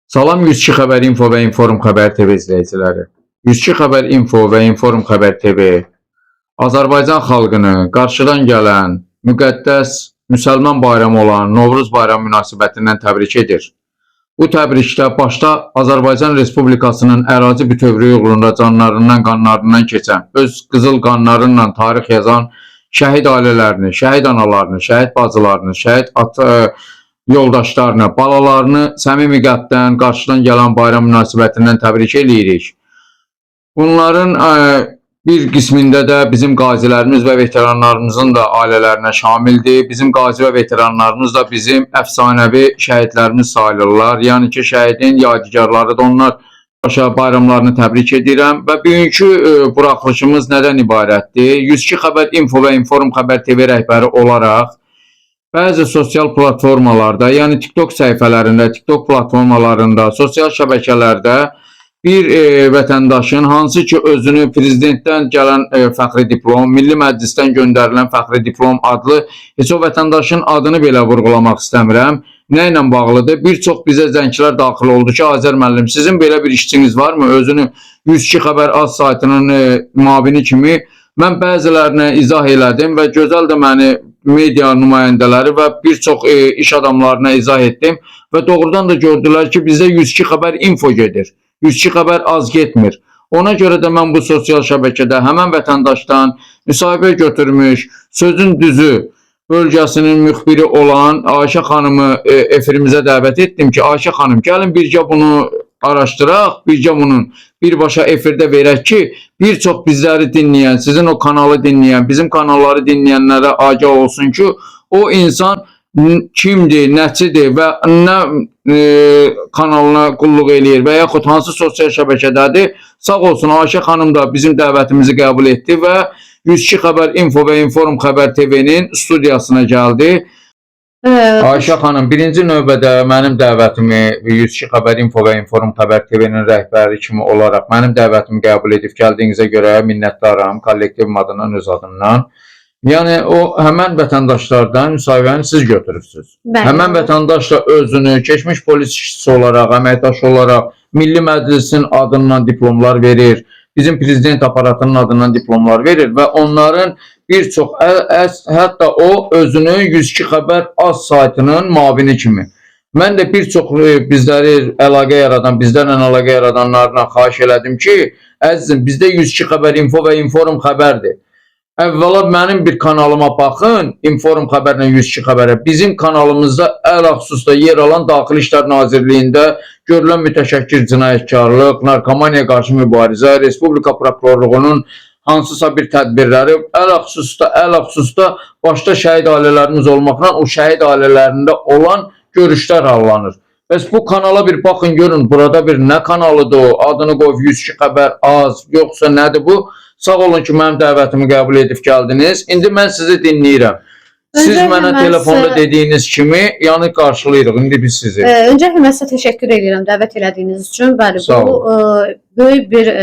Salam 102 Xəbər Info və Inform Xəbər TV izləyiciləri. 102 Xəbər Info və Inform Xəbər TV Azərbaycan xalqını qarşıdan gələn müqəddəs müsəlman bayramı olan Novruz bayramı münasibətindən təbrik edir. Bu təbrikdə başda Azərbaycan Respublikasının ərazi bütövlüyü uğrunda canlarından, qanlarından keçən, öz qızıl qanlarıyla tarix yazan şəhid ailələrini, şəhid analarını, şəhid bacılarını, şəhid yoldaşlarını, balalarını səmimi qəlbdən qarşıdan gələn bayram münasibətindən təbrik edirik. Bunların bir qismində də bizim qazilərimiz və veteranlarımızın da ailələrinə şamildir. Bizim qazi və veteranlarımız da bizim əfsanəvi şəhidlərimiz sayılırlar. Yəni ki, şəhidin yadigarları da onlar. Başa bayramlarını təbrik edirəm və bugünkü buraxılışımız nədən ibarətdir? 102 Xəbər Info və Inform Xəbər TV rəhbəri olaraq bəzi sosial platformalarda, yəni TikTok səhifələrində, TikTok platformalarında, sosial şəbəkələrdə bir vətəndaşın hansı ki özünü prezidentdən gələn fəxri diplom, Milli Məclisdən göndərilən fəxri diplom adlı, heç o vətəndaşın adını belə vurğulamaq istəmirəm. Nə ilə bağlıdır? Bir çox bizə zənglər daxil oldu ki, Azər müəllim, sizin belə bir işçiniz varmı? Özünü 102 Xəbər az saytının müavini kimi mən bəzilərinə izah elədim və gözəl də məni media nümayəndələri və bir çox iş adamlarına izah etdim və doğrudan da gördülər ki, bizdə 102 Xəbər Info gedir. 102 Xəbər az getmir. Ona görə də mən bu sosial şəbəkədə həmən vətəndaşdan müsahibə götürmüş, sözün düzü bölgəsinin müxbiri olan Ayşə xanımı efirimizə dəvət etdim ki, Ayşə xanım, gəlin bircə bunu araşdıraq, bircə bunun birbaşa efirdə verək ki, bir çox bizləri dinləyən, sizin o kanalı dinləyən, bizim kanalları dinləyənlərə agah olsun ki, o insan kimdir, nəçidir və nə kanalına qulluq eləyir və yaxud hansı sosial şəbəkədədir. Sağ olsun, Ayşə xanım da bizim dəvətimizi qəbul etdi və 102 Xəbər Info və Inform Xəbər TV-nin studiyasına gəldi. Ayşə xanım, birinci növbədə mənim dəvətimi 102 Xəbər Info və Inform Xəbər TV-nin rəhbəri kimi olaraq mənim dəvətimi qəbul edib gəldiyinizə görə minnətdaram, kollektivim adından, öz adından. Yəni, o həmən vətəndaşlardan müsahibəni siz götürürsünüz. Həmən vətəndaş da özünü keçmiş polis işçisi olaraq, əməkdaş olaraq Milli Məclisin adından diplomlar verir, bizim prezident aparatının adından diplomlar verir və onların bir çox, hətta o özünü 102 Xəbər az saytının müavini kimi. Mən də bir çox bizlərlə əlaqə yaradanlarına xahiş elədim ki, əzizim, bizdə 102 Xəbər Info və Inform Xəbərdir. Əvvəla mənim bir kanalıma baxın, Inform Xəbərlə 102 Xəbərə. Bizim kanalımızda əlxüsusda yer alan Daxili İşlər Nazirliyində görülən mütəşəkkir cinayətkarlıq, narkomaniya qarşı mübarizə, Respublika Prokurorluğunun hansısa bir tədbirləri, əlxüsusda başda şəhid ailələrimiz olmaqla o şəhid ailələrində olan görüşlər hallanır. Bəs bu kanala bir baxın, görün, burada bir nə kanalıdır o, adını qoyub 102 Xəbər az, yoxsa nədir bu? Sağ olun ki, mənim dəvətimi qəbul edib gəldiniz. İndi mən sizi dinləyirəm. Siz mənə telefonda dediyiniz kimi, yəni qarşılayırıq. İndi biz sizi. Öncəliklə mən sizə təşəkkür edirəm dəvət elədiyiniz üçün. Bəli, bu böyük bir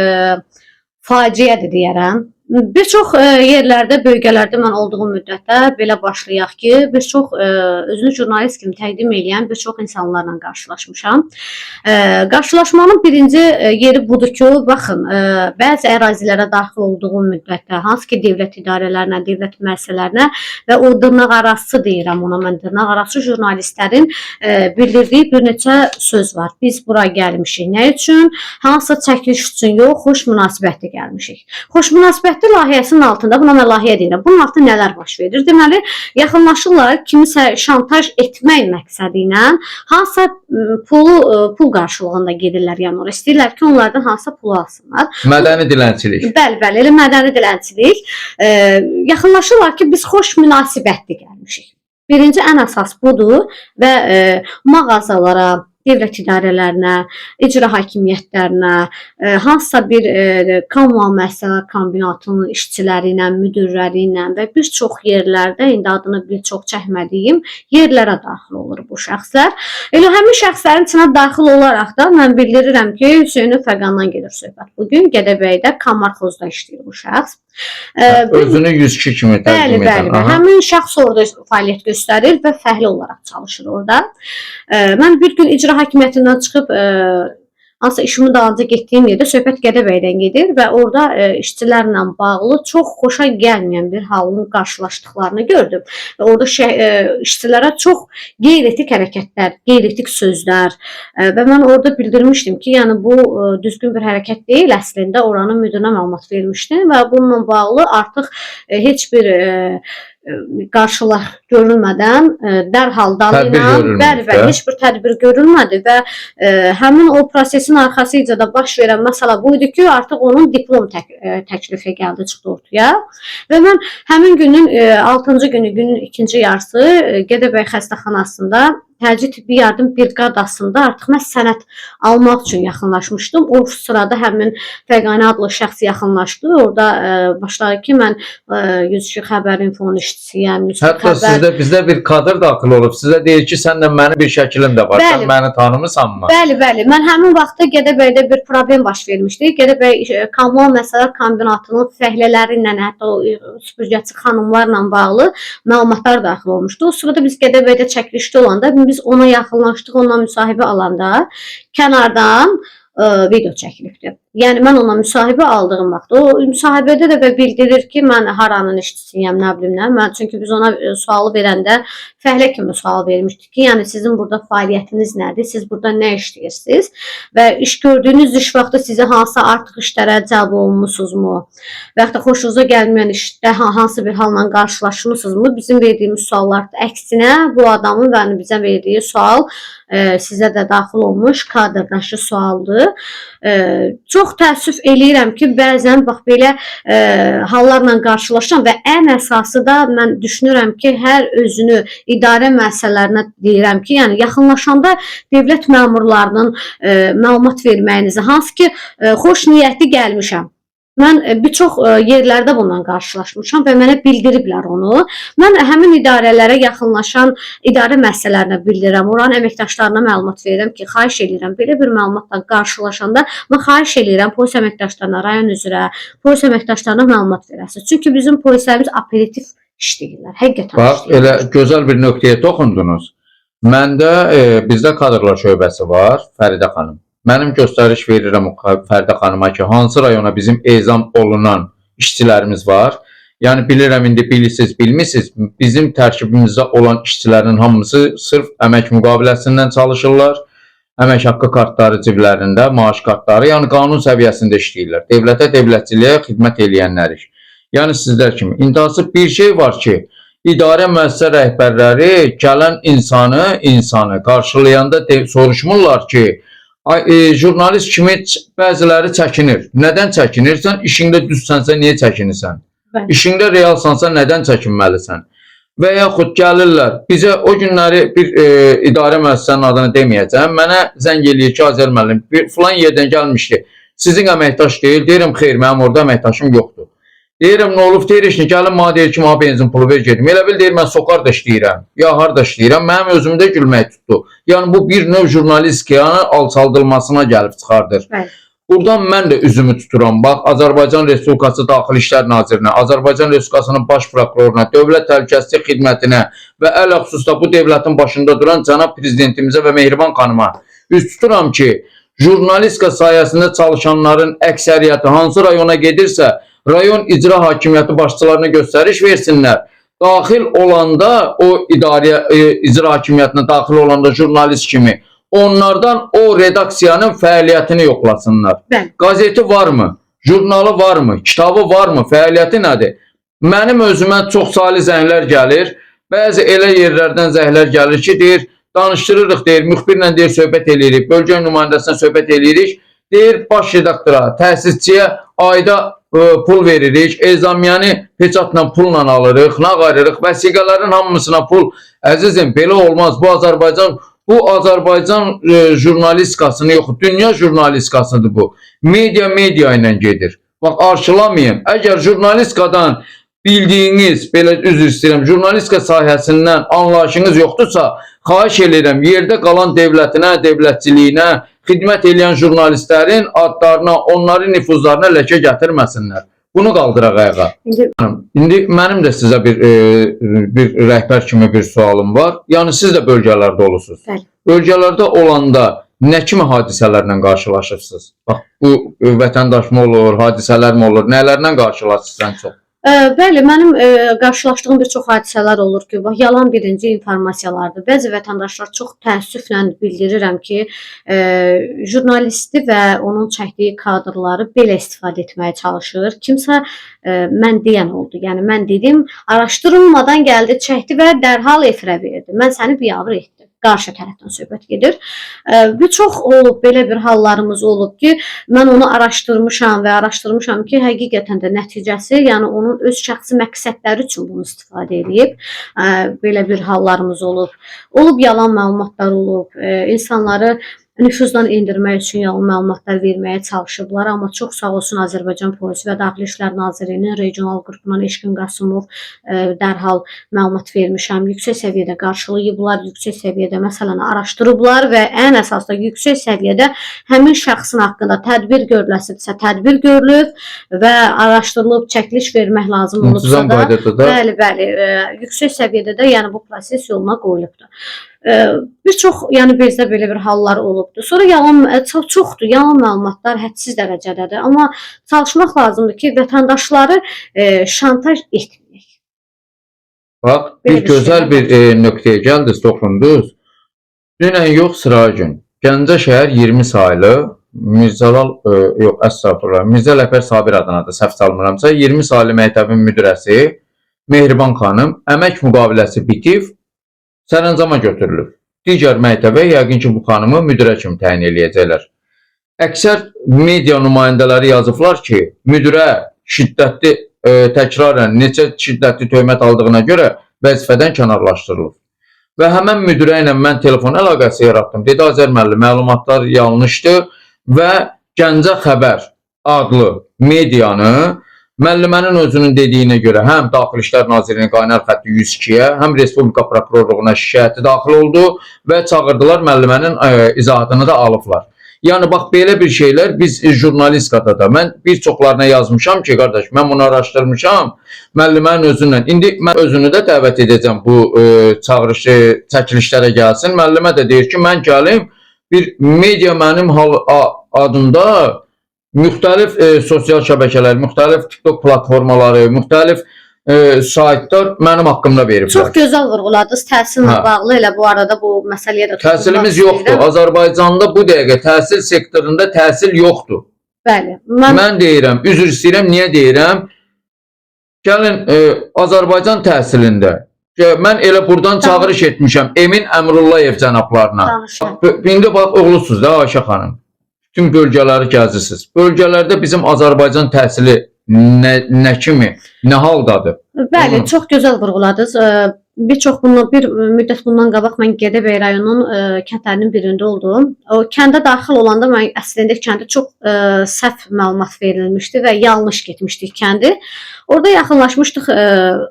faciədir deyərəm. Bir çox yerlərdə, bölgələrdə mən olduğum müddətdə belə başlayaq ki, bir çox özünü jurnalist kimi təqdim edən bir çox insanlarla qarşılaşmışam. Qarşılaşmanın birinci yeri budur ki, baxın, bəzi ərazilərə daxil olduğum müddətdə, hansı ki, dövlət idarələrinə, dövlət müəssisələrinə və o dırnaq arası deyirəm ona, mən dırnaq arası jurnalistlərin bildirdiyi bir neçə söz var. Biz bura gəlmişik. Nə üçün? Hansısa çəkiliş üçün yox, xoş münasibətli gəlmişik. Xoş münasibətli layihəsinin altında, buna mən layihə deyirəm, bunun altında nələr baş verir? Deməli, yaxınlaşırlar kimisə şantaj etmək məqsədi ilə hansısa pul qarşılığında gedirlər, yəni oraya istəyirlər ki, onlardan hansısa pulu alsınlar. Mədəni dilənçilik. Bəli, elə mədəni dilənçilik. Yaxınlaşırlar ki, biz xoş münasibətli gəlmişik. Birinci ən əsas budur və mağazalara, dövlət idarələrinə, icra hakimiyyətlərinə, hansısa bir kommunal müəssisələr kombinatının işçiləri ilə, müdirləri ilə və bir çox yerlərdə, indi adını bir çox çəkmədiyim yerlərə daxil olur bu şəxslər. Elə həmin şəxslərin içinə daxil olaraq da mən bildirirəm ki, Hüseynov Fəqandan gedir söhbət. Bugün Gədəbəydə Kamarxozda işləyir bu şəxs. Özünü 102 kimi təqdim edən. Bəli. Həmin şəxs orada fəaliyyət göstərir və fəhli olaraq çalışır orada. Mən bir gün icra hakimiyyətindən çıxıb hansısa işimin dalınca getdiyim yerdə söhbət Gədəbəydən gedir və orada işçilərlə bağlı çox xoşa gəlməyən bir halın qarşılaşdıqlarını gördüm. Və orada işçilərə çox qeyri-etik hərəkətlər, qeyri-etik sözlər və mən orada bildirmişdim ki, yəni bu düzgün bir hərəkət deyil, əslində oranın müdirinə məlumat vermişdim və bununla bağlı artıq heç bir qarşılar görülmədən dərhal dalı ilə heç bir tədbir görülmədi və həmin o prosesin arxasıca da baş verən məsələ bu idi ki, artıq onun diplom təklifi gəldi, çıxdı ortaya və mən həmin günün 6-cı günü, günün ikinci yarısı Gədəbəy xəstəxanasında təcili tibbi yardım briqadasında artıq mən sənəd almaq üçün yaxınlaşmışdım. O sırada həmin Fəqani adlı şəxs yaxınlaşdı. Orada başladı ki, mən 102 xəbər infonun işçisiyəm. Hətta bizdə bir kadr daxil olub. Sizə deyir ki, səndən mənim bir şəklim də var. Sən məni tanımırsanmı? Bəli. Mən həmin vaxtda Gədəbəydə bir problem baş vermişdi. Gədəbəy Kommunal Məsələlər Kombinatının fəhlələri ilə, hətta o süpürgəçi xanımlarla bağlı məlumatlar daxil olmuşdu. O sırada biz Gədəbəydə çəkilişdə olanda biz ona yaxınlaşdıq, onunla müsahibə alanda kənardan video çəkilibdir. Yəni mən ona müsahibə aldığım vaxt, o müsahibədə də bildirir ki, mən haranın işçisiyəm, nə bilim nə. Mən çünki biz ona sualı verəndə fəhlə kimi sual vermişdik ki, yəni sizin burada fəaliyyətiniz nədir? Siz burada nə işləyirsiniz? Və iş gördüyünüz iş vaxtı sizə hansısa artıq işlərə cəlb olunmusunuzmu? Və yaxud da xoşunuza gəlməyən işdə hansı bir halla qarşılaşmısınızmı? Bizim verdiyimiz suallar əksinə bu adamın və bizə verdiyi sual sizə də daxil olmuş kadrdaşı sualdır. Çox təəssüf eləyirəm ki, bəzən bax belə hallarla qarşılaşıram və ən əsası da mən düşünürəm ki, hər özünü idarə müəssisələrinə deyirəm ki, yəni yaxınlaşanda dövlət məmurlarının məlumat verməyinizi, hansı ki, xoş niyyətli gəlmişəm. Mən bir çox yerlərdə bundan qarşılaşmışam və mənə bildiriblər onu. Mən həmin idarələrə yaxınlaşan idarə müəssisələrinə bildirirəm. Oranın əməkdaşlarına məlumat verirəm ki, xahiş edirəm, belə bir məlumatla qarşılaşanda mən xahiş edirəm polis əməkdaşlarına, rayon üzrə polis əməkdaşlarına məlumat verəsiniz. Çünki bizim polislərimiz operativ işləyirlər, həqiqətən bax, işləyirlər. Elə gözəl bir nöqtəyə toxundunuz. Məndə bizdə kadrlar şöbəsi var, Fəridə xanım. Mənim göstəriş verirəm Fəridə xanıma ki, hansı rayona bizim ezam olunan işçilərimiz var. Yəni bilirəm, indi bilirsiniz, bilmirsiniz, bizim tərkibimizdə olan işçilərin hamısı sırf əmək müqaviləsindən çalışırlar. Əmək haqqı kartları ciblərində, maaş kartları, yəni qanun səviyyəsində işləyirlər. Dövlətə, dövlətçiliyə xidmət eləyənlərik. Yəni sizlər kimi. İntihası bir şey var ki, idarə müəssisə rəhbərləri gələn insanı qarşılayanda soruşmurlar ki, jurnalist kimi bəziləri çəkinir. Nədən çəkinirsən? İşində düzsənsə niyə çəkinirsən? İşində realsansa nədən çəkinməlisən? Və yaxud gəlirlər, bizə o günləri bir idarə müəssisənin adını deməyəcəm, mənə zəng eləyir ki, Azər müəllim, filan yerdən gəlmişdi, sizin əməkdaş deyil, deyirəm, xeyr, mənim orada əməkdaşım yoxdur. Deyirəm, nə olub, deyir, işini, gəlin, mənə deyir ki, mənə benzin pulu ver gedim. Elə bil, deyir, mən soqar da işləyirəm, ya harda işləyirəm, mənim özümdə gülmək tutdu. Yəni, bu bir növ jurnalistkiyanın alçaldılmasına gəlib çıxardır. Buradan mən də üzümü tuturam. Bax, Azərbaycan Respublikası Daxili İşlər Nazirinə, Azərbaycan Respublikasının Baş Prokuroruna, Dövlət Təhlükəsizlik Xidmətinə və ələxüsusda bu dövlətin başında duran cənab prezidentimizə və Mehriban xanıma üz tuturam ki, jurnalistika sayəsində çalışanların əksəriyyəti hansı rayona gedirsə, rayon icra hakimiyyəti başçılarına göstəriş versinlər. Daxil olanda, o icra hakimiyyətinə daxil olanda jurnalist kimi, onlardan o redaksiyanın fəaliyyətini yoxlasınlar. Qazeti varmı? Jurnalı varmı? Kitabı varmı? Fəaliyyəti nədir? Mənim özümə çox saylı zənglər gəlir. Bəzi elə yerlərdən zənglər gəlir ki, deyir, danışdırırıq, deyir, müxbirlə deyir, söhbət eləyirik, bölgə nümayəndəsinə söhbət eləyirik, deyir, baş redaktora, təsisçiyə ayda pul veririk, ezamiyyəni peçatla pulla alırıq, nağarırıq, vəsiqələrin hamısına pul. Əzizim, belə olmaz. Bu Azərbaycan jurnalistikasını yox, dünya jurnalistikasıdır bu. Media ilə gedir. Bax, arşılamayın. Əgər jurnalistikadan bildiyiniz, belə üzr istəyirəm, jurnalistika sahəsindən anlayışınız yoxdursa, xahiş edirəm, yerdə qalan dövlətinə, dövlətçiliyinə xidmət edən jurnalistlərin adlarına, onların nüfuzlarına ləkə gətirməsinlər. Bunu qaldıraq ayağa. İndi mənim də sizə bir rəhbər kimi bir sualım var. Yəni siz də bölgələrdə olursunuz. Bəli. Bölgələrdə olanda nə kimi hadisələrlə qarşılaşırsınız? Bax, bu vətəndaş mı olur, hadisələr mi olur, nələrlə qarşılaşırsınız ən çox? Bəli, mənim qarşılaşdığım bir çox hadisələr olur ki, bax, yalan birinci informasiyalardır. Bəzi vətəndaşlar çox təəssüflə bildirirəm ki, jurnalisti və onun çəkdiyi kadrları belə istifadə etməyə çalışır. Kimsə mən deyən oldu. Yəni mən dedim, araşdırılmadan gəldi, çəkdi və dərhal efirə verdi. Mən səni biabır etdim. Qarşı tərəfdən söhbət gedir. Bir çox olub, belə bir hallarımız olub ki, mən onu araşdırmışam və araşdırmışam ki, həqiqətən də nəticəsi, yəni onun öz şəxsi məqsədləri üçün bunu istifadə edib. Belə bir hallarımız olub. Olub yalan məlumatlar olub. İnsanları nüfuzdan endirmək üçün yalan məlumatlar verməyə çalışıblar, amma çox sağ olsun Azərbaycan Polisi və Daxili İşlər Nazirliyinin regional qrupundan Eşqin Qasımov dərhal məlumat vermişəm. Yüksək səviyyədə qarşılayıblar, yüksək səviyyədə məsələni araşdırıblar və ən əsas da yüksək səviyyədə həmin şəxsin haqqında tədbir görüləsidirsə tədbir görülüb və araşdırılıb, çəkiliş vermək lazım olubsa da, bəli, yüksək səviyyədə də yəni bu proses yoluna qoyulubdur. Bir çox, yəni bizdə belə bir hallar olubdur. Sonra yalan çoxdur, yalan məlumatlar hədsiz dərəcədədir. Amma çalışmaq lazımdır ki, vətəndaşları şantaj etməyək. Bax, bir gözəl bir nöqtəyə gəldiniz, toxundunuz. Dünən yox, sıra gün. Gəncə şəhər 20 saylı Mirzəlal, yox, əstəğfurullah, Mirzə Ləpər Sabir adanadır, səhv salmıramsa, 20 saylı məktəbin müdirəsi Mehriban xanım əmək müqaviləsi bitib, sərəncama götürülüb. Digər məktəbə yəqin ki, bu xanımı müdirə kimi təyin eləyəcəklər. Əksər media nümayəndələri yazıblar ki, müdirə şiddətli, təkrarən neçə şiddətli töhmət aldığına görə vəzifədən kənarlaşdırılıb. Və həmən müdirə ilə mən telefon əlaqəsi yaratdım. Dedi, Azər müəllim, məlumatlar yanlışdır və Gəncə Xəbər adlı medianı müəllimənin özünün dediyinə görə həm Daxili İşlər Nazirliyinin qaynar xətti 102-yə, həm Respublika Prokurorluğuna şikayəti daxil oldu və çağırdılar, müəllimənin izahatını da alıblar. Yəni, bax, belə bir şeylər biz jurnalistikada da, mən bir çoxlarına yazmışam ki, qardaş, mən bunu araşdırmışam, müəllimənin özündən, indi mən özünü də dəvət edəcəm bu çəkilişlərə gəlsin, müəllimə də deyir ki, mən gəlim, bir media mənim adımda müxtəlif sosial şəbəkələr, müxtəlif TikTok platformaları, müxtəlif saytlar mənim haqqımda veriblər. Çox gözəl vurğuladınız. Təhsillə bağlı elə bu arada bu məsələyə də təhsilimiz yoxdur. Azərbaycanda bu dəqiqə təhsil sektorunda təhsil yoxdur. Bəli. Mən deyirəm, üzr istəyirəm, niyə deyirəm? Gəlin, Azərbaycan təhsilində mən elə buradan çağırış etmişəm Emin Əmrullayev cənablarına. İndi bax, oğlusunuz da Ayşə xanım. Bütün bölgələri gəzirsiniz. Bölgələrdə bizim Azərbaycan təhsili nə kimi, nə haldadır? Bəli, çox gözəl vurğuladınız. Bir müddət bundan qabaq mən Gədəbəy rayonunun kəndlərinin birində oldum. O kəndə daxil olanda mən əslində kəndə çox səhv məlumat verilmişdi və yanlış getmişdik kəndi. Orada yaxınlaşmışdıq,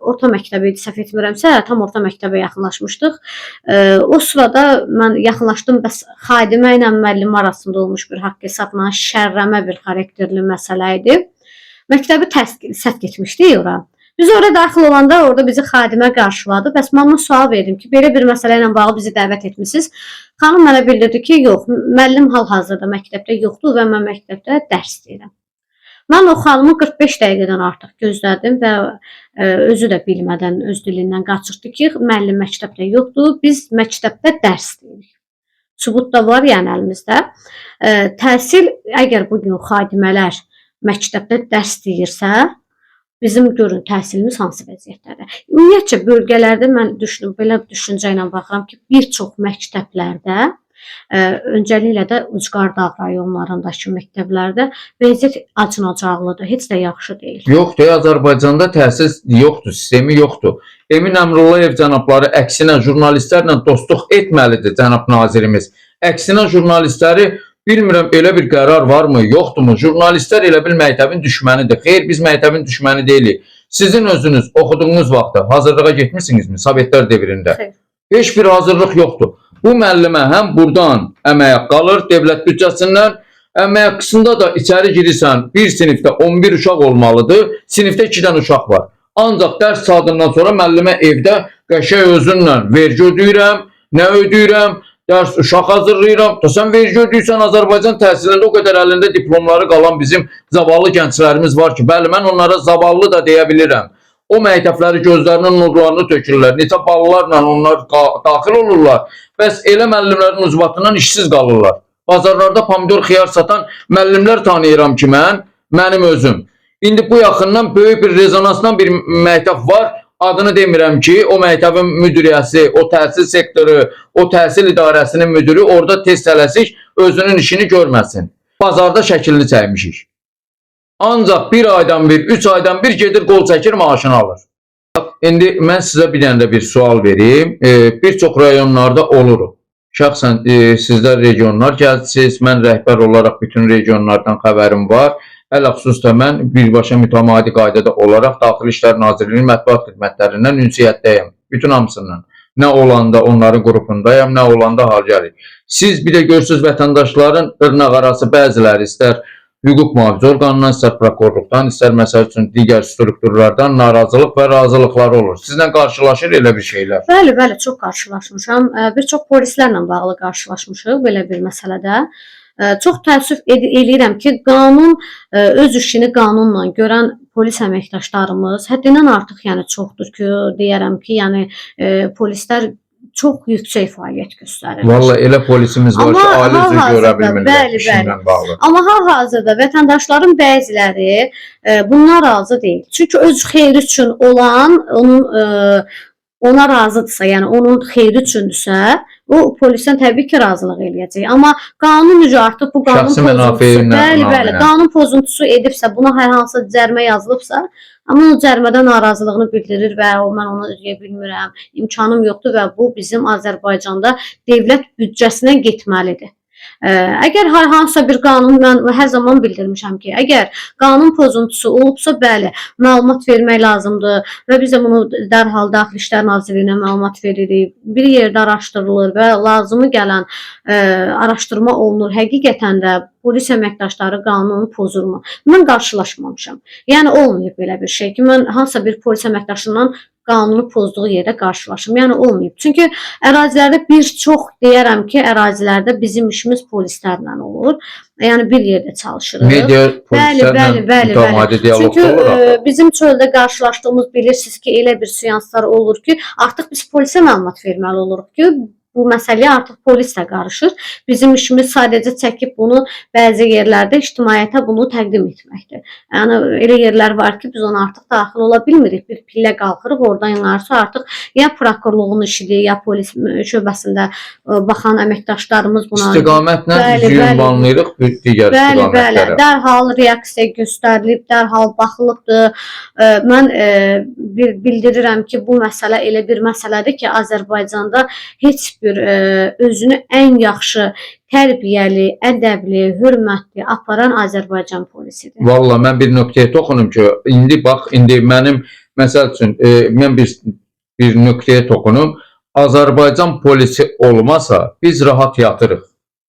orta məktəbə idi, səhv etmirəmsə, tam orta məktəbə yaxınlaşmışdıq. O sırada mən yaxınlaşdım, bəs xadimə ilə müəllim arasında olmuş bir haqq hesabla şərrəmə bir xarakterli məsələ idi. Məktəbi səhv getmişdik ora. Biz oraya daxil olanda orada bizi xadimə qarşıladı. Bəs mən ona sual verdim ki, belə bir məsələ ilə bağlı bizi dəvət etmisiniz. Xanım mənə bildirdi ki, yox, müəllim hal-hazırda məktəbdə yoxdur və mən məktəbdə dərs deyirəm. Mən o xanımı 45 dəqiqədən artıq gözlədim və özü də bilmədən öz dilindən qaçırtdı ki, müəllim məktəbdə yoxdur, biz məktəbdə dərs deyirik. Sübut da var yəni əlimizdə. Təhsil, əgər bugün xadimələr məktəbdə dərs deyirsə, bizim görün təhsilimiz hansı vəziyyətdədir. Ümumiyyətcə bölgələrdə mən belə düşüncə ilə baxıram ki, bir çox məktəblərdə, öncəliklə də Ucqardağ rayonlarındakı məktəblərdə vəziyyət acınacaqlıdır, heç də yaxşı deyil. Yoxdur, Azərbaycanda təhsil yoxdur, sistemi yoxdur. Emin Əmrullayev cənabları əksinə jurnalistlərlə dostluq etməlidir, cənab nazirimiz. Əksinə jurnalistləri bilmirəm, elə bir qərar varmı, yoxdurmu? Jurnalistlər elə bil məktəbin düşmənidir. Xeyr, biz məktəbin düşməni deyilik. Sizin özünüz oxuduğunuz vaxtda hazırlığa getmişsinizmi Sovetlər devrində? Heç bir hazırlıq yoxdur. Bu müəllimə həm buradan əməyə qalır, dövlət büdcəsindən, Əmək qismində da içəri girirsən, bir sinifdə 11 uşaq olmalıdır, sinifdə 2 dənə uşaq var. Ancaq dərs saatından sonra müəllimə evdə qəşəng özünlə vergi ödəyirəm, nə ödəyirəm, dərs uşaq hazırlayıram. Sən vergi ödəyirsən, Azərbaycan təhsilində o qədər əlində diplomları qalan bizim zavallı gənclərimiz var ki, bəli, mən onlara zavallı da deyə bilirəm. O məktəbləri gözlərinin nurlarını tökürlər. Neçə ballarla onlar daxil olurlar. Bəs elə müəllimlərin ucbatından işsiz qalırlar. Bazarlarda pomidor, xiyar satan müəllimlər tanıyıram ki, mənim özüm. İndi bu yaxından böyük bir rezonansla bir məktəb var. Adını demirəm ki, o məktəbin müdiriyyəsi, o təhsil sektoru, o təhsil idarəsinin müdürü orada tez tələsik özünün işini görməsin. Bazarda şəkilini çəkmişik. Ancaq bir aydan bir, 3 aydan bir gedir qol çəkir, maaşını alır. İndi mən sizə bir dənə də bir sual vereyim. Bir çox rayonlarda oluruq. Şəxsən sizlər regionlar gəldiniz, mən rəhbər olaraq bütün regionlardan xəbərim var. Ələxüsus da mən birbaşa mütəmadi qaydada olaraq Daxili İşlər Nazirliyinin mətbuat xidmətlərindən ünsiyyətdəyəm. Bütün hamısından. Nə olanda onların qrupundayam, nə olanda hal gəlir. Siz bir də görürsünüz vətəndaşların dırnaq arası bəziləri istər hüquq mühafizə orqanından, istər prokurorluqdan, istər məsəl üçün digər strukturlardan narazılıq və razılıqları olur. Sizlə qarşılaşır elə bir şeylər? Bəli, çox qarşılaşmışam. Bir çox polislərlə bağlı qarşılaşmışıq belə bir məsələdə. Çox təəssüf eləyirəm ki, qanun öz işini qanunla görən polis əməkdaşlarımız həddindən artıq yəni çoxdur ki, deyərəm ki, yəni polislər çox yüksək fəaliyyət göstərir. Vallahi elə polisimiz var ki, ailə üzrə görə bilmirlər işinlə bağlı. Amma hal-hazırda vətəndaşların bəziləri bundan razı deyil. Çünki öz xeyri üçün olan, ona razıdırsa, yəni onun xeyri üçündürsə, o polisdən təbii ki, razılıq eləyəcək. Amma qanun üzrə artıq bu qanun pozuntusu, bəli, qanun pozuntusu edibsə, buna hər hansı cərimə yazılıbsa, amma o cərimədən narazılığını bildirir və mən onu ödəyə bilmirəm, imkanım yoxdur və bu bizim Azərbaycanda dövlət büdcəsindən getməlidir. Əgər hər hansısa bir qanun, mən hər zaman bildirmişəm ki, əgər qanun pozuntusu olubsa, bəli, məlumat vermək lazımdır və biz də bunu dərhal Daxili İşlər Nazirliyinə məlumat veririk. Bir yerdə araşdırılır və lazımı gələn araşdırma olunur. Həqiqətən də polis əməkdaşları qanunu pozurmu? Mən qarşılaşmamışam. Yəni olmayıb belə bir şey ki, mən hansısa bir polis əməkdaşından qanunu pozduğu yerdə qarşılaşım. Yəni olmayıb. Çünki ərazilərdə bir çox deyərəm ki, ərazilərdə bizim işimiz polislərlə olur. Yəni bir yerdə çalışırıq. Media polislərlə mütəmadi diyalogda olur. Çünki bizim çöldə qarşılaşdığımız bilirsiniz ki, elə bir seanslar olur ki, artıq biz polisə məlumat verməli oluruq ki, bu məsələyə artıq polis də qarışır. Bizim işimiz sadəcə çəkib bunu bəzi yerlərdə ictimaiyyətə bunu təqdim etməkdir. Yəni elə yerlər var ki, biz ona artıq daxil ola bilmirik. Bir pillə qalxırıq, oradan yanarsa artıq ya prokurorluğun işidir, ya polis şöbəsində baxan əməkdaşlarımız buna istiqamətlə ünvanlayırıq digər istiqamətlərə. Dərhal reaksiya göstərilib, dərhal baxılıbdır. Mən bildirirəm ki, bu məsələ elə bir məsələdir ki, Azərbaycanda heç özünü ən yaxşı tərbiyəli, ədəbli, hörmətli aparan Azərbaycan polisidir. Vallahi mən bir nöqtəyə toxunum ki, indi mənim məsəl üçün mən bir nöqtəyə toxunum. Azərbaycan polisi olmasa biz rahat yatırıq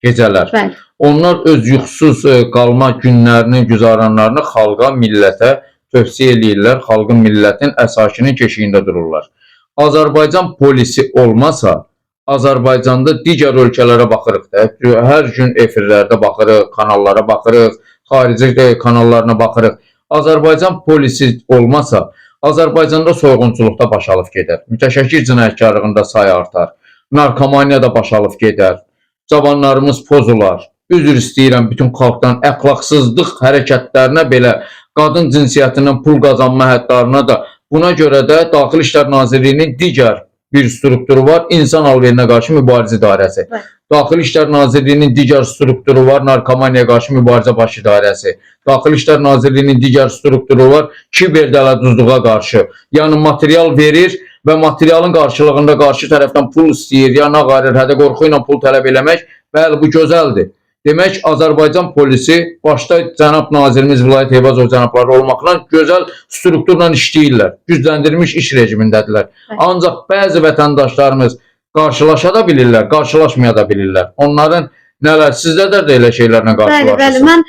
gecələr. Bəli. Onlar öz yuxusuz qalma günlərini, güzaranlarını xalqa, millətə tövsiyə eləyirlər. Xalqın, millətin əsasının keşiyində dururlar. Azərbaycan polisi olmasa Azərbaycanda digər ölkələrə baxırıq da. Hər gün efirlərdə baxırıq, kanallara baxırıq, xarici kanallarına baxırıq. Azərbaycan polisi olmasa, Azərbaycanda soyğunçuluqda baş alıb gedər. Mütəşəkkir cinayətkarlığında sayı artar. Narkomaniyada baş alıb gedər. Cavanlarımız pozular. Üzr istəyirəm bütün xalqdan əxlaqsızlıq hərəkətlərinə belə, qadın cinsiyyətindən pul qazanma həddarına da. Buna görə də Daxili İşlər Nazirliyinin digər bir strukturu var, İnsan alverinə qarşı mübarizə idarəsi. Daxili İşlər Nazirliyinin digər strukturu var, Narkomaniyaya qarşı mübarizə baş idarəsi. Daxili İşlər Nazirliyinin digər strukturu var, kiberdələduzluğa qarşı. Yəni material verir və materialın qarşılığında qarşı tərəfdən pul istəyir, ya nağarır, hədə qorxu ilə pul tələb eləmək. Bəli, bu gözəldir. Demək, Azərbaycan polisi başda cənab nazirimiz Vilayət Eyvazov cənabları olmaqla gözəl strukturla işləyirlər. Gücləndirilmiş iş rejimindədirlər. Ancaq bəzi vətəndaşlarımız qarşılaşa da bilirlər, qarşılaşmaya da bilirlər. Onların Nələr, sizdə də elə şeylərlə Bəli, bəli. qarşılaşırsınız? Mən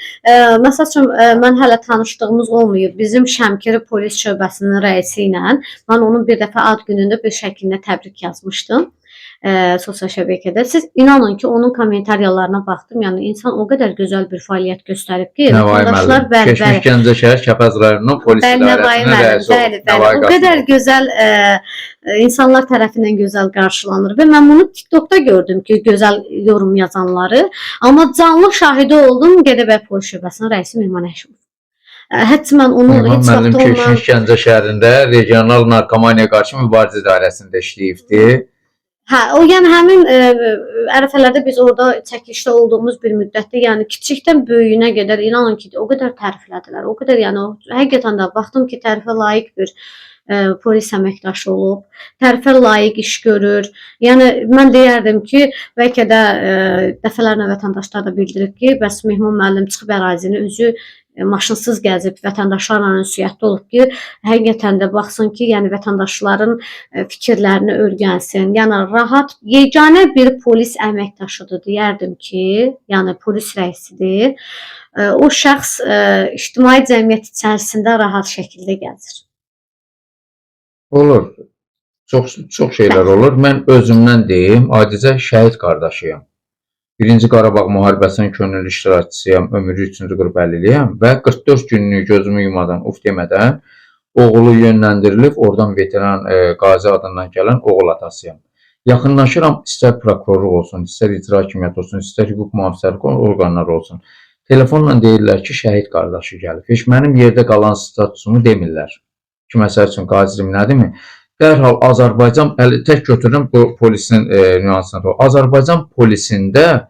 məsəl üçün mən hələ tanışdığımız olmayıb. Bizim Şəmkir polis şöbəsinin rəisi ilə mən onun bir dəfə ad günündə bir şəklində təbrik yazmışdım. Sosial şəbəkədə. Siz inanın ki, onun kommentariyalarına baxdım. Yəni insan o qədər gözəl bir fəaliyyət göstərib ki, Nəvai vətəndaşlar müəllim, keçmiş Gəncə şəhər Kəpəz rayonunun polis idarəsinin rəisi olub. bəli, o qədər gözəl insanlar tərəfindən gözəl qarşılanır və mən bunu TikTokda gördüm ki, gözəl yorum yazanları, amma canlı şahidi oldum Gədəbəy polis şöbəsinin rəisi Mehman Həşimov. Hətta mən onu Mehman heç müəllim vaxt ondan keçmiş Gəncə şəhərində regional narkomaniya qarşı mübarizə idarəsində işləyibdi. hə, o yəni həmin ərəfələrdə biz orada çəkilişdə olduğumuz bir müddətdə, yəni kiçikdən böyüyünə qədər inanın ki, o qədər təriflədilər. O qədər yəni o həqiqətən də baxdım ki, tərifə layiq bir polis əməkdaşı olub, tərifə layiq iş görür. Yəni mən deyərdim ki, bəlkə də dəfələrlə vətəndaşlar da bildirib ki, bəs Mehman müəllim çıxıb ərazini özü maşınsız gəzib vətəndaşlarla ünsiyyətdə olub ki, həqiqətən də baxsın ki, yəni vətəndaşların fikirlərini öyrənsin. Yəni rahat, yeganə bir polis əməkdaşıdır deyərdim ki, yəni polis rəisidir. O şəxs ictimai cəmiyyət içərisində rahat şəkildə gəzir. Olur. Çox şeylər olur. Mən özümdən deyim, adicə şəhid qardaşıyam. Birinci Qarabağ müharibəsinin könüllü iştirakçısıyam, ömrü 3-cü qrup əliliyəm və 44 günlük gözümü yumadan, uf demədən oğlu yönləndirilib, oradan veteran qazi adından gələn oğul atasıyam. Yaxınlaşıram, istər prokurorluq olsun, istər icra hakimiyyəti olsun, istər hüquq mühafizəlik orqanları olsun. Telefonla deyirlər ki, şəhid qardaşı gəlib. Heç mənim yerdə qalan statusumu demirlər. Ki, məsəl üçün qazilim nədimi? Dərhal Azərbaycan, tək götürürüm bu polisin nüansını. Azərbaycan polisində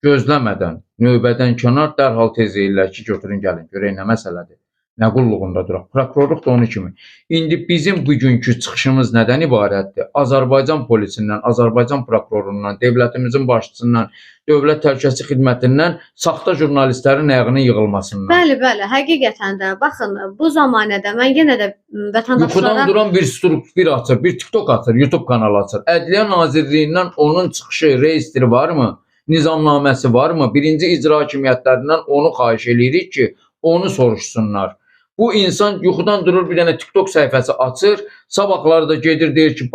gözləmədən, növbədən kənar dərhal tez deyirlər ki, götürün gəlin, görək nə məsələdir. Nə qulluğunda duraq. Prokurorluq da onun kimi. İndi bizim bugünkü çıxışımız nədən ibarətdir? Azərbaycan polisindən, Azərbaycan prokurorundan, devlətimizin başçısından, dövlət təhlükəsizlik xidmətindən saxta jurnalistlərin ayağının yığılmasından. Bəli, bəli, həqiqətən də baxın, bu zamanədə mən yenə də vətəndaşlara Yuxudan duran bir bir açır, bir TikTok açır, YouTube kanalı açır. Ədliyyə Nazirliyindən onun çıxışı, reestri varmı? Nizamnaməsi varmı? Birinci icra hakimiyyətlərindən onu xahiş edirik ki, onu soruşsunlar. Bu insan yuxudan durur, bir dənə TikTok səhifəsi açır, sabahları da gedir, deyir ki,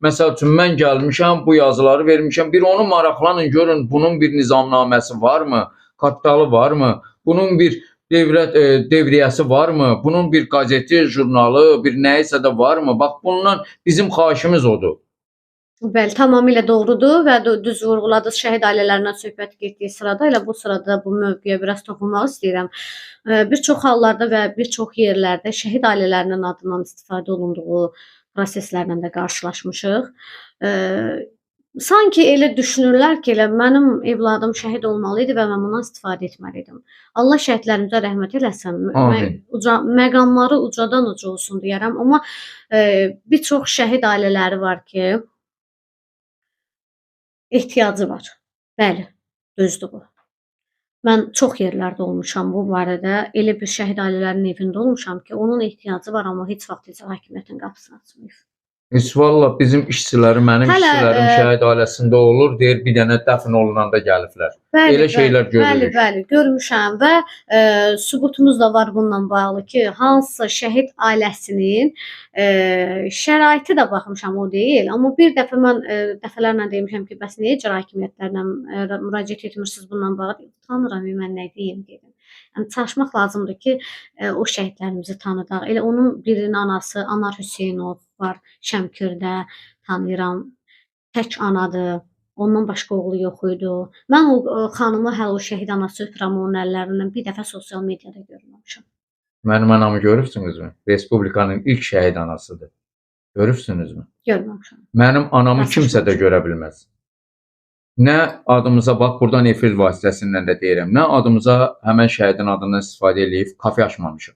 məsəl üçün mən gəlmişəm, bu yazıları vermişəm, bir onu maraqlanın, görün, bunun bir nizamnaməsi varmı, kapitalı varmı, bunun bir devriyəsi varmı, bunun bir qazeti, jurnalı, bir nəyisə də varmı? Bax, bundan bizim xahişimiz odur. Bəli, tamamilə doğrudur və düz vurğuladınız. Şəhid ailələrindən söhbət getdiyi sırada elə bu sırada bu mövzuya biraz toxunmaq istəyirəm. Bir çox hallarda və bir çox yerlərdə şəhid ailələrinin adından istifadə olunduğu proseslərlə də qarşılaşmışıq. Sanki elə düşünürlər ki, elə mənim evladım şəhid olmalı idi və mən bundan istifadə etməli idim. Allah şəhidlərimizə rəhmət eləsin. Məqamları ucadan uca olsun deyərəm, amma bir çox şəhid ailələri var ki, ehtiyacı var. Bəli, düzdür bu. Mən çox yerlərdə olmuşam bu barədə. Elə bir şəhid ailələrinin evində olmuşam ki, onun ehtiyacı var, amma heç vaxt icra hakimiyyətinin qapısını açmayıb. Heç valla bizim işçiləri, mənim işçilərim şəhid ailəsində olur, deyir bir dənə dəfn olunanda gəliblər. Elə şeylər görürük. Bəli, görmüşəm və sübutumuz da var bununla bağlı ki, hansısa şəhid ailəsinin şəraiti də baxmışam, o deyil. Amma bir dəfə mən dəfələrlə demişəm ki, bəs niyə icra hakimiyyətlərinə müraciət etmirsiniz bununla bağlı? Tanıram, mən nə deyim dedim. Yəni çalışmaq lazımdır ki, o şəhidlərimizi tanıdaq. Elə onun birinin anası Anar Hüseynov var Şəmkirdə, tanıyıram. Tək anadır. Ondan başqa oğlu yox idi. Mən o xanımı hələ o şəhid anası öpürəm onun əllərindən bir dəfə sosial mediada görməmişəm. Mənim anamı görürsünüzmü? Respublikanın ilk şəhid anasıdır. Görürsünüzmü? Görməmişəm. Mənim anamı kimsə də görə bilməz. Nə adımıza, bax, buradan efir vasitəsindən də deyirəm, nə adımıza həmən şəhidin adından istifadə edib kafe açmamışıq,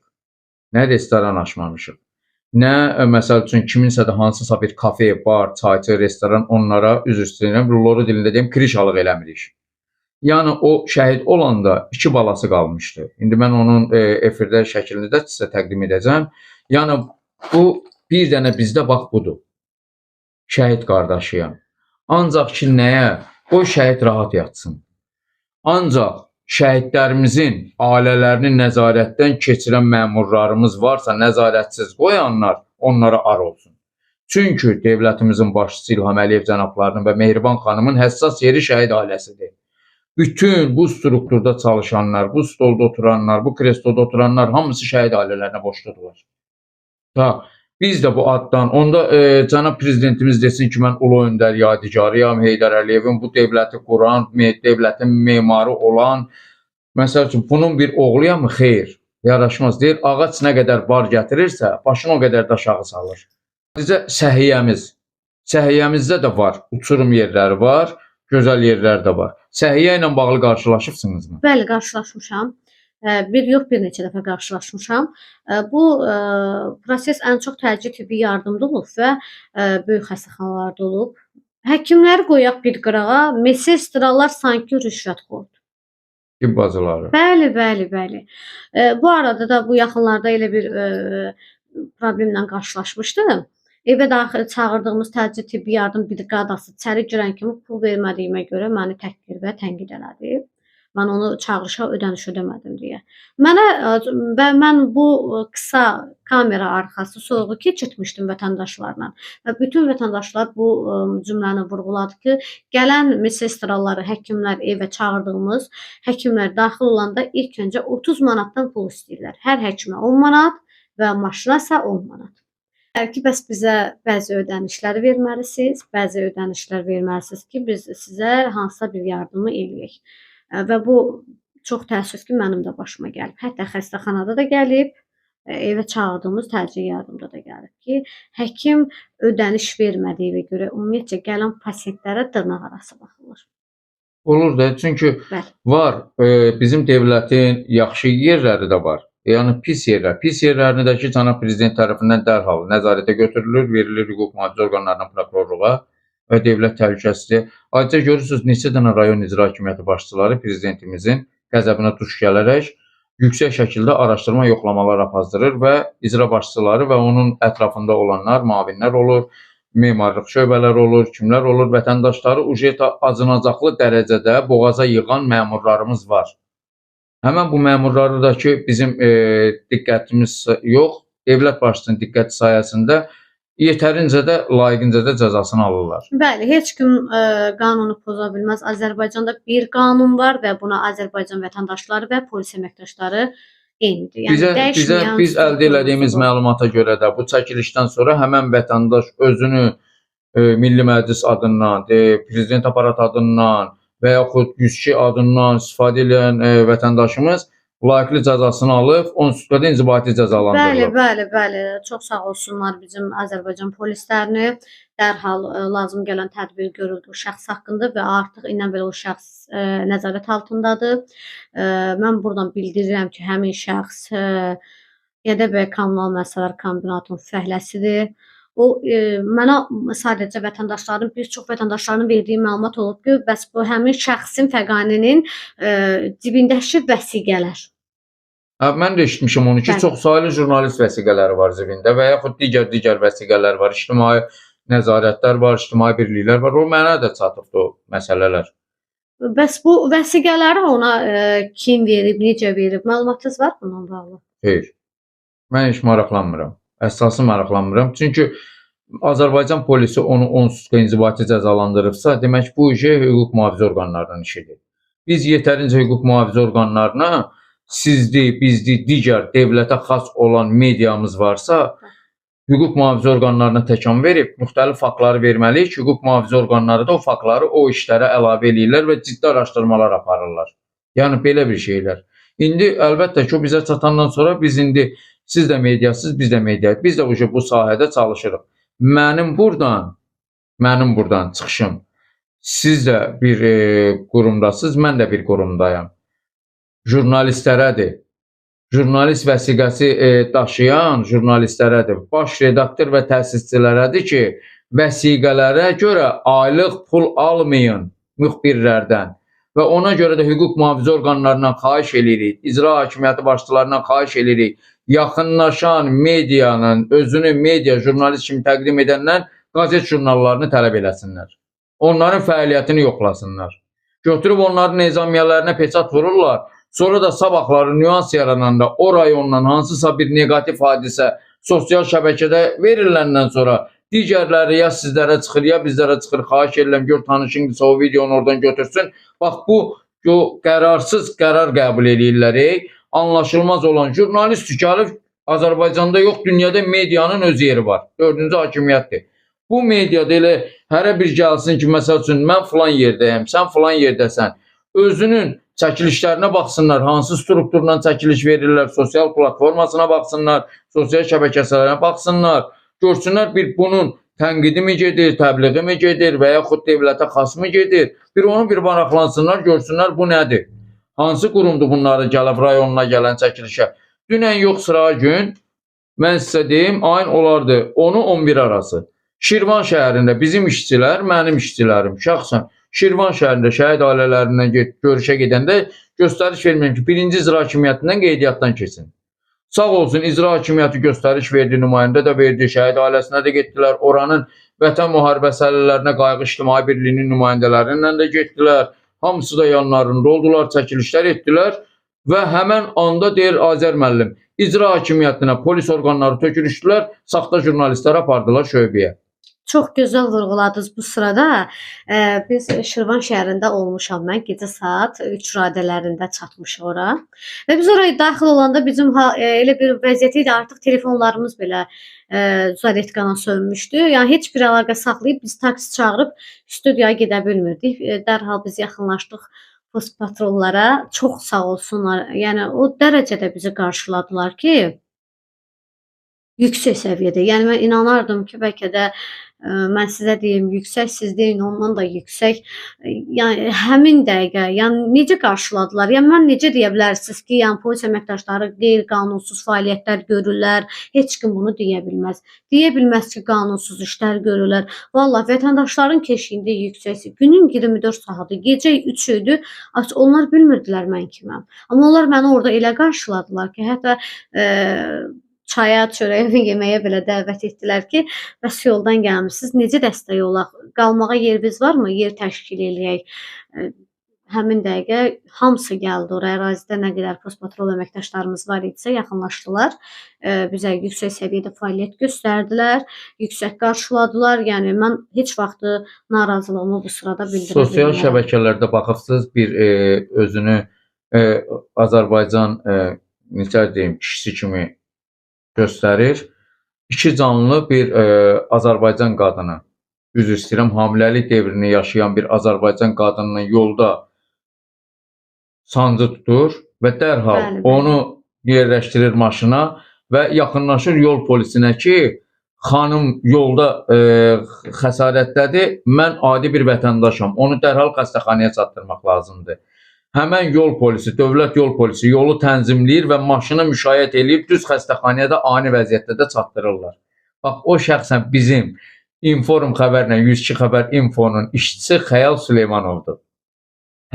nə restoran açmamışıq, nə, məsəl üçün, kiminsə də hansısa bir kafe, bar, çayçı, restoran onlara, üzr istəyirəm, ruloru dilində deyim, kirişalıq eləmirik. Yəni, o şəhid olanda 2 balası qalmışdı. İndi mən onun efirdə şəklini də sizə təqdim edəcəm. Yəni, bu bir dənə bizdə bax budur. Şəhid qardaşıyam. Ancaq ki, nəyə? o şəhid rahat yatsın. Ancaq şəhidlərimizin ailələrini nəzarətdən keçirən məmurlarımız varsa, nəzarətsiz qoyanlar onlara ar olsun. Çünki dövlətimizin başçısı İlham Əliyev cənablarının və Mehriban xanımın həssas yeri şəhid ailəsidir. Bütün bu strukturda çalışanlar, bu stolda oturanlar, bu kresloda oturanlar hamısı şəhid ailələrinə borcludular. Biz də bu addan, onda cənab prezidentimiz desin ki, mən ulu öndər yadigarıyam, Heydər Əliyevin bu dövləti quran, dövlətin memarı olan, məsəl üçün, bunun bir oğluyam mı? Xeyr, yaraşmaz. Deyir, ağac nə qədər bar gətirirsə, başını o qədər də aşağı salır. Bizə səhiyyəmizdə də var, uçurum yerləri var, gözəl yerlər də var. Səhiyyə ilə bağlı qarşılaşıbsınızmı? Bəli, qarşılaşmışam. Bir yox, bir neçə dəfə qarşılaşmışam. Bu proses ən çox təcili tibbi yardımda olub və böyük xəstəxanalarda olub. Həkimləri qoyaq bir qırağa, medsestralar sanki rüşvətxordur. Tibb bacıları. Bəli. Bu arada da bu yaxınlarda elə bir problemlə qarşılaşmışdım. Evə daxil çağırdığımız təcili tibbi yardım briqadası içəri girən kimi pul vermədiyimə görə məni təhqir və tənqid elədi. Mən onu çağırışa ödəniş ödəmədim deyə. Mən bu qısa kamera arxası sorğu keçirtmişdim vətəndaşlarla və bütün vətəndaşlar bu cümləni vurğuladı ki, gələn medsestraları, həkimlər, evə çağırdığımız həkimlər daxil olanda ilk öncə 30 manatdan pul istəyirlər. Hər həkimə 10 manat və maşına isə 10 manat. Bəlkə bəs bizə bəzi ödənişlər verməlisiniz, bəzi ödənişlər verməlisiniz ki, biz sizə hansısa bir yardımı eləyək. Və bu çox təəssüf ki, mənim də başıma gəlib. Hətta xəstəxanada da gəlib, evə çağırdığımız təcili yardımda da gəlib ki, həkim ödəniş vermədiyinə görə ümumiyyətcə gələn pasientlərə dırnaq arası baxılır. Olur da, çünki var, bizim dövlətin yaxşı yerləri də var. Yəni pis yerlər. Pis yerlərindəki cənab prezident tərəfindən dərhal nəzarətə götürülür, verilir hüquq mühafizə orqanlarından prokurorluğa və dövlət təhlükəsizliyi. Ayrıca görürsünüz, neçə dənə rayon icra hakimiyyəti başçıları prezidentimizin qəzəbinə tuş gələrək yüksək şəkildə araşdırma, yoxlamalar aparır və icra başçıları və onun ətrafında olanlar, müavinlər olur, memarlıq şöbələri olur, kimlər olur, vətəndaşları acınacaqlı dərəcədə boğaza yığan məmurlarımız var. Həmən bu məmurları da ki, bizim diqqətimiz yox, dövlət başçısının diqqəti sayəsində yetərincə də, layiqincə də cəzasını alırlar. Bəli, heç kim qanunu poza bilməz. Azərbaycanda bir qanun var və buna Azərbaycan vətəndaşları və polis əməkdaşları eynidir. Biz əldə elədiyimiz məlumata görə də bu çəkilişdən sonra həmən vətəndaş özünü Milli Məclis adından, Prezident aparat adından və yaxud 102 adından istifadə edən vətəndaşımız layiqli cəzasını alıb, onsuz da inzibati cəzalandırılıb. Bəli. Çox sağ olsunlar bizim Azərbaycan polislərini. Dərhal lazım gələn tədbir görüldü o şəxs haqqında və artıq indən belə o şəxs nəzarət altındadır. Mən buradan bildirirəm ki, həmin şəxs Gədəbəy Kommunal Müəssisələr Kombinatının fəhləsidir. O mənə sadəcə vətəndaşların, bir çox vətəndaşların verdiyi məlumat olub ki, bəs bu həmin şəxsin Fəqaninin cibindəki vəsiqələr. Mən də eşitmişim onu ki, çox saylı jurnalist vəsiqələri var cibində və yaxud digər vəsiqələr var, ictimai nəzarətlər var, ictimai birliklər var. O mənə də çatıbdır o məsələlər. Bəs bu vəsiqələri ona kim verib, necə verib? Məlumatınız var bununla bağlı? Xeyr. Mən heç maraqlanmıram. Əsası maraqlanmıram. Çünki Azərbaycan polisi onu onsuz da inzibati cəzalandırıbsa, demək bu işi hüquq mühafizə orqanlarının işidir. Biz yetərincə hüquq mühafizə orqanlarına sizdir, bizdir, digər dövlətə xas olan mediamız varsa, hüquq mühafizə orqanlarına təkan verib, müxtəlif faktları verməliyik ki, hüquq mühafizə orqanları da o faktları o işlərə əlavə edirlər və ciddi araşdırmalar aparırlar. Yəni belə bir şeylər. İndi əlbəttə ki, o bizə çatandan sonra biz indi siz də mediasız, biz də mediayıq. Biz də bu sahədə çalışırıq. Mənim buradan çıxışım. Siz də bir qurumdasınız, mən də bir qurumdayam. Jurnalistlərədir. Jurnalist vəsiqəsi daşıyan jurnalistlərədir. Baş redaktor və təsisçilərədir ki, vəsiqələrə görə aylıq pul almayın müxbirlərdən. Və ona görə də hüquq mühafizə orqanlarından xahiş edirik, icra hakimiyyəti başçılarından xahiş edirik, yaxınlaşan medianın, özünü media jurnalist kimi təqdim edənlər qazet jurnallarını tələb eləsinlər. onların fəaliyyətini yoxlasınlar. Götürüb onların nizamiyyələrinə peçat vururlar. Sonra da sabahları nüans yarananda o rayondan hansısa bir negativ hadisə sosial şəbəkədə veriləndən sonra digərləri ya sizlərə çıxır, ya bizlərə çıxır. Xahiş edirəm, gör tanışınızsa o videonu oradan götürsün. Bax bu qərarsız qərar qəbul edirlər. Anlaşılmaz olan jurnalist gəlib Azərbaycanda yox, dünyada medianın öz yeri var. 4-cü hakimiyyətdir. Bu mediada elə hərə bir gəlsin ki, məsəl üçün mən filan yerdəyəm, sən filan yerdəsən. Özünün çəkilişlərinə baxsınlar, hansı strukturla çəkiliş verirlər, sosial platformasına baxsınlar, sosial şəbəkələrə baxsınlar, görsünlər bir bunun tənqidi mi gedir, təbliği mi gedir və yaxud dövlətə xas mı gedir. Bir onu bir maraqlansınlar, görsünlər bu nədir. Hansı qurumdur bunları gəlib rayonuna gələn çəkilişə. Dünən yox sırağa gün, mən sizə deyim, ayın olardı 10-u 11 arası. Şirvan şəhərində bizim işçilər, mənim işçilərim şəxsən Şirvan şəhərində şəhid ailələrindən görüşə gedəndə göstəriş verməyəm ki, 1-ci icra hakimiyyətindən qeydiyyatdan keçsin. Sağ olsun, icra hakimiyyəti göstəriş verdi, nümayəndə də verdi, şəhid ailəsinə də getdilər, oranın vətən müharibəsi əhlələrinə qayğı ictimai birliyinin nümayəndələrinlə də getdilər, hamısı da yanlarında oldular, çəkilişlər etdilər və həmən anda deyir Azər müəllim, icra hakimiyyətinə polis orqanları tökülüşdülər, saxta jurnalistləri apardılar şöbəyə. Çox gözəl vurğuladınız bu sırada. Biz Şirvan şəhərində olmuşam mən. Gecə saat 3 radələrində çatmışıq ora. Və biz oraya daxil olanda bizim elə bir vəziyyət idi, artıq telefonlarımız belə zaretkana sönmüşdü. Yəni heç bir əlaqə saxlayıb biz taksi çağırıb studiyaya gedə bilmirdik. Dərhal biz yaxınlaşdıq post patrollara. Çox sağ olsunlar. Yəni o dərəcədə bizi qarşıladılar ki, yüksək səviyyədə. Yəni mən inanardım ki, bəlkə də mən sizə deyim, yüksək, siz deyin, ondan da yüksək. Yəni həmin dəqiqə, yəni necə qarşıladılar? Yəni mən necə deyə bilərsiniz ki, yəni polis əməkdaşları qeyri-qanunsuz fəaliyyətlər görürlər. Heç kim bunu deyə bilməz. Deyə bilməz ki, qanunsuz işlər görürlər. Vallahi vətəndaşların keşiyində yüksəkdir. Günün 24 saatı, gecə 3 idi. Onlar bilmirdilər mən kiməm. Amma onlar məni orada elə qarşıladılar ki, hətta çaya, çörəyə, yeməyə belə dəvət etdilər ki, bəs yoldan gəlmisiniz, necə dəstək olaq? Qalmağa yeriniz varmı? Yer təşkil eləyək. Həmin dəqiqə hamısı gəldi oraya. Ərazidə nə qədər post patrol əməkdaşlarımız var idisə yaxınlaşdılar. Bizə yüksək səviyyədə fəaliyyət göstərdilər, yüksək qarşıladılar. Yəni mən heç vaxt narazılığımı bu sırada bildirə bilmirəm. Sosial şəbəkələrdə baxırsınız, bir özünü Azərbaycan necə deyim, kişisi kimi göstərir. İki canlı bir Azərbaycan qadını, üzr istəyirəm, hamiləlik devrini yaşayan bir Azərbaycan qadınının yolda sancı tutur və dərhal onu yerləşdirir maşına və yaxınlaşır yol polisinə ki, xanım yolda xəsarətdədir, mən adi bir vətəndaşam, onu dərhal xəstəxanaya çatdırmaq lazımdır. Həmən yol polisi, dövlət yol polisi yolu tənzimləyir və maşını müşayiət eləyib düz xəstəxanaya da ani vəziyyətdə də çatdırırlar. Bax, o şəxsən bizim Inform xəbərlə 102 xəbər infonun işçisi Xəyal Süleymanovdur.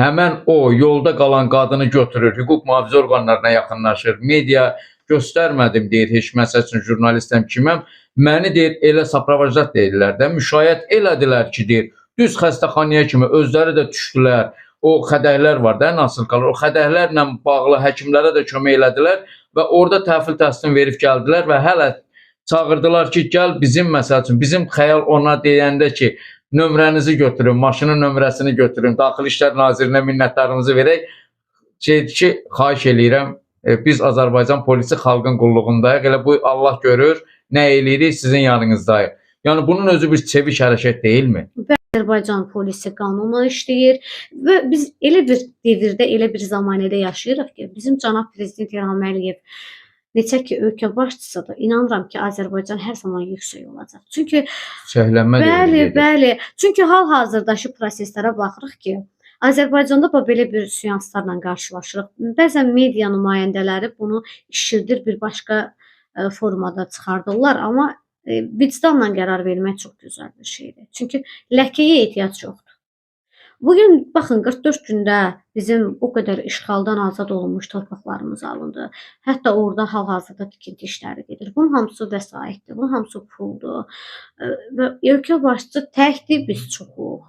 Həmən o yolda qalan qadını götürür, hüquq mühafizə orqanlarına yaxınlaşır, media göstərmədim deyir, heç məsəl üçün jurnalistəm kiməm, məni deyir, elə sapravajdat deyirlər də, müşayiət elədilər ki, deyir, düz xəstəxanaya kimi özləri də düşdülər, o xədəklər var da, nasılqalar, o xədəklərlə bağlı həkimlərə də kömək elədilər və orada təhvil təhsil verib gəldilər və hələ çağırdılar ki, gəl bizim, məsəl üçün, bizim Xəyal ona deyəndə ki, nömrənizi götürün, maşının nömrəsini götürün, Daxili İşlər Nazirinə minnətlərimizi verək ki, xahiş eləyirəm, biz Azərbaycan polisi xalqın qulluğundayıq, elə bu Allah görür, nə eləyirik, sizin yanınızdayıq. Yəni, bunun özü bir çevik hərəkət deyilmi? Azərbaycan polisi qanunla işləyir və biz elə bir devirdə, elə bir zamanədə yaşayırıq ki, bizim cənab prezident İlham Əliyev neçə ki ölkə başçısıdır, inanıram ki, Azərbaycan hər zaman yüksək olacaq. Çünki bəli, çünki hal-hazırdakı proseslərə baxırıq ki, Azərbaycanda belə bir seanslarla qarşılaşırıq. Bəzən media nümayəndələri bunu işirdir, bir başqa formada çıxardırlar, amma vicdanla qərar vermək çox gözəl bir şeydir. Çünki ləkəyə ehtiyac yoxdur. Bugün baxın 44 gündə bizim o qədər işğaldan azad olunmuş torpaqlarımız alındı. Hətta orada hal-hazırda tikinti işləri gedir. Bunun hamısı vəsaitdir, bunun hamısı puldur. Və ölkə başçısı təkdir, biz çoxuq.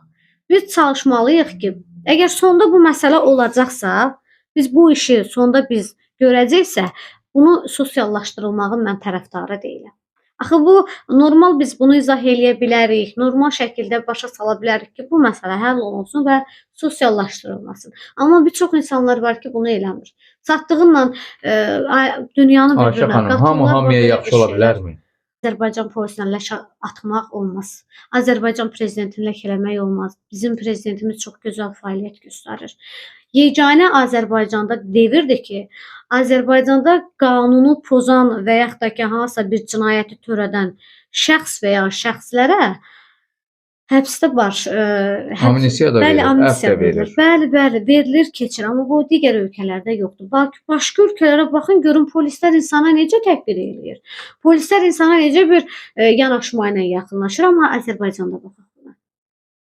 biz çalışmalıyıq ki, əgər sonda bu məsələ olacaqsa, biz bu işi sonda biz görəcəksə, bunu sosiallaşdırılmağın mən tərəfdarı deyiləm. Axı bu normal biz bunu izah eləyə bilərik, normal şəkildə başa sala bilərik ki, bu məsələ həll olunsun və sosiallaşdırılmasın. Amma bir çox insanlar var ki, bunu eləmir. Çatdığınla dünyanı Ayşə bir-birinə xanım, hamı qatırlar və hamıya belə yaxşı bir ola şeylər. bilərmi? Azərbaycan polisinə leş atmaq olmaz. Azərbaycan prezidentini ləkələmək olmaz. Bizim prezidentimiz çox gözəl fəaliyyət göstərir. Yeganə Azərbaycanda devirdir ki, Azərbaycanda qanunu pozan və yaxud da ki, hansısa bir cinayəti törədən şəxs və ya şəxslərə həbsdə Amnistiya da bəli, verir, əfv amnistiya də verilir. verir. Bəli, bəli, verilir, keçir. Amma bu digər ölkələrdə yoxdur. Başqa ölkələrə baxın, görün polislər insana necə təhqir eləyir. Polislər insana necə bir yanaşma ilə yaxınlaşır, amma Azərbaycanda baxın buna.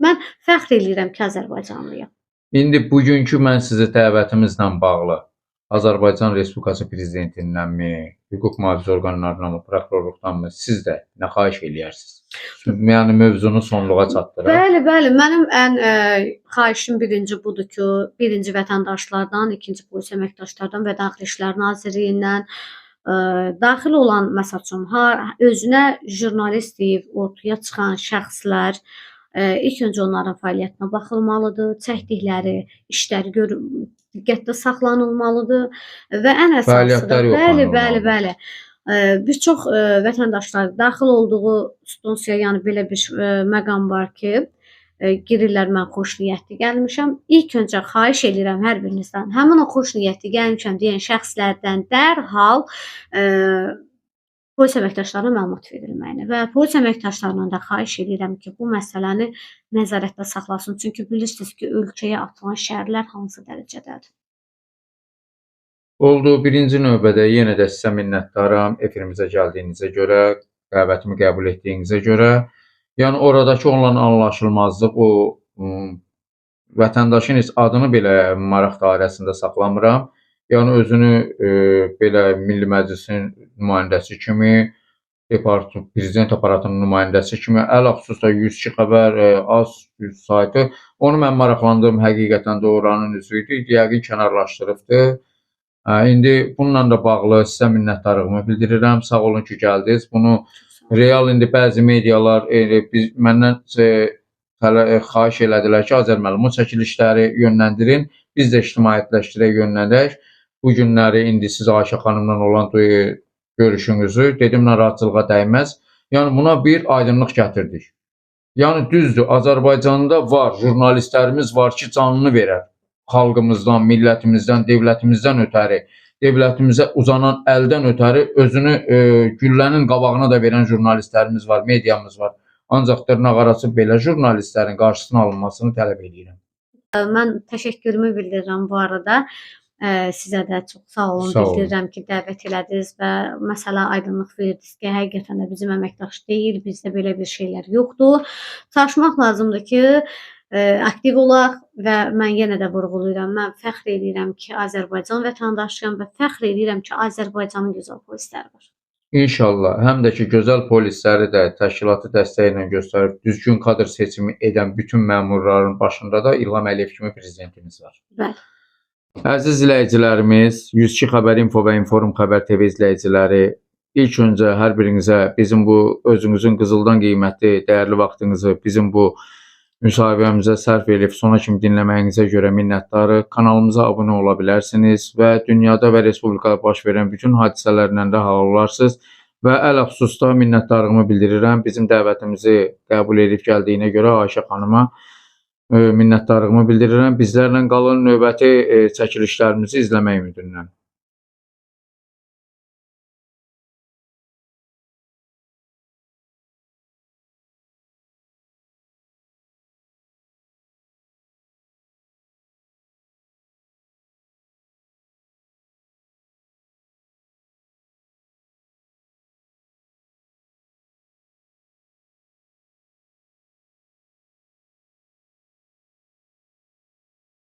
Mən fəxr eləyirəm ki, Azərbaycanlıyam. İndi bugünkü mən sizi dəvətimizlə bağlı Azərbaycan Respublikası prezidentindənmi, hüquq mühafizə orqanlarından mı, prokurorluqdanmı siz də nə xahiş eləyərsiniz? Yəni mövzunu sonluğa çatdıraq. Bəli, bəli. Mənim ən xahişim birinci budur ki, birinci vətəndaşlardan, ikinci polis əməkdaşlardan və Daxili İşlər Nazirliyindən daxil olan məsəl üçün özünə jurnalist deyib ortaya çıxan şəxslər ilk öncə onların fəaliyyətinə baxılmalıdır, çəkdikləri işləri diqqətdə saxlanılmalıdır və ən əsası da bəli. Bir çox vətəndaşlar daxil olduğu institusiya, yəni belə bir məqam var ki, girirlər, mən xoş niyyətli gəlmişəm. İlk öncə xahiş edirəm hər birinizdən, həmin o xoş niyyətli gəlmişəm deyən şəxslərdən dərhal polis əməkdaşlarına məlumat verilməyini və polis əməkdaşlarından da xahiş edirəm ki, bu məsələni nəzarətdə saxlasın. Çünki bilirsiniz ki, ölkəyə atılan şərlər hansı dərəcədədir. Oldu. Birinci növbədə yenə də sizə minnətdaram efirimizə gəldiyinizə görə, dəvətimi qəbul etdiyinizə görə. Yəni oradakı olan anlaşılmazlıq, o vətəndaşın heç adını belə maraq dairəsində saxlamıram. Yəni özünü belə Milli Məclisin nümayəndəsi kimi, prezident aparatının nümayəndəsi kimi, ələlxüsus da 102 xəbər az saytı, onu mən maraqlandığım həqiqətən də oranın üzvü idi, yəqin kənarlaşdırıbdı. İndi bununla da bağlı sizə minnətdarlığımı bildirirəm. Sağ olun ki, gəldiniz. Bunu real indi bəzi medialar məndən xahiş elədilər ki, Azərməlim, o çəkilişləri yönləndirin, biz də ictimaiyyətləşdirək, yönləndirək. Bu günləri indi siz Ayşə xanımla olan görüşünüzü dedim, narahatçılığa dəyməz. Yəni buna bir aydınlıq gətirdik. Yəni düzdür, Azərbaycanda var, jurnalistlərimiz var ki, canını verər. Xalqımızdan, millətimizdən, dövlətimizdən ötəri, dövlətimizə uzanan əldən ötəri özünü güllənin qabağına da verən jurnalistlərimiz var, mediamız var. Ancaq dırnaqarası belə jurnalistlərin qarşısına alınmasını tələb edirəm. Mən təşəkkürümü bildirirəm bu arada. Sizə də çox sağ olun bildirirəm ki, dəvət elədiniz və məsələ aydınlıq verdiniz ki, həqiqətən də bizim əməkdaş deyil, bizdə belə bir şeylər yoxdur. Çalışmaq lazımdır ki, aktiv olaq və mən yenə də vurğulayıram, mən fəxr edirəm ki, Azərbaycan vətəndaşıyam və fəxr edirəm ki, Azərbaycanın gözəl polisləri var. İnşallah, həm də ki, gözəl polisləri də təşkilatı dəstəyi ilə göstərib düzgün kadr seçimi edən bütün məmurların başında da İlham Əliyev kimi prezidentimiz var. Bəli. Əziz izləyicilərimiz, 102 Xəbər Info və Inform Xəbər TV izləyiciləri, ilk öncə hər birinizə bizim bu özünüzün qızıldan qiymətli, dəyərli vaxtınızı bizim bu müsahibəmizə sərf edib sona kimi dinləməyinizə görə minnətdarıq. Kanalımıza abunə ola bilərsiniz və dünyada və respublikada baş verən bütün hadisələrlə də halal olarsınız və ələlxüsusda minnətdarlığımı bildirirəm. Bizim dəvətimizi qəbul edib gəldiyinə görə Ayşə xanıma minnətdarlığımı bildirirəm. Bizlərlə qalın, növbəti çəkilişlərimizi izləmək ümidinlə.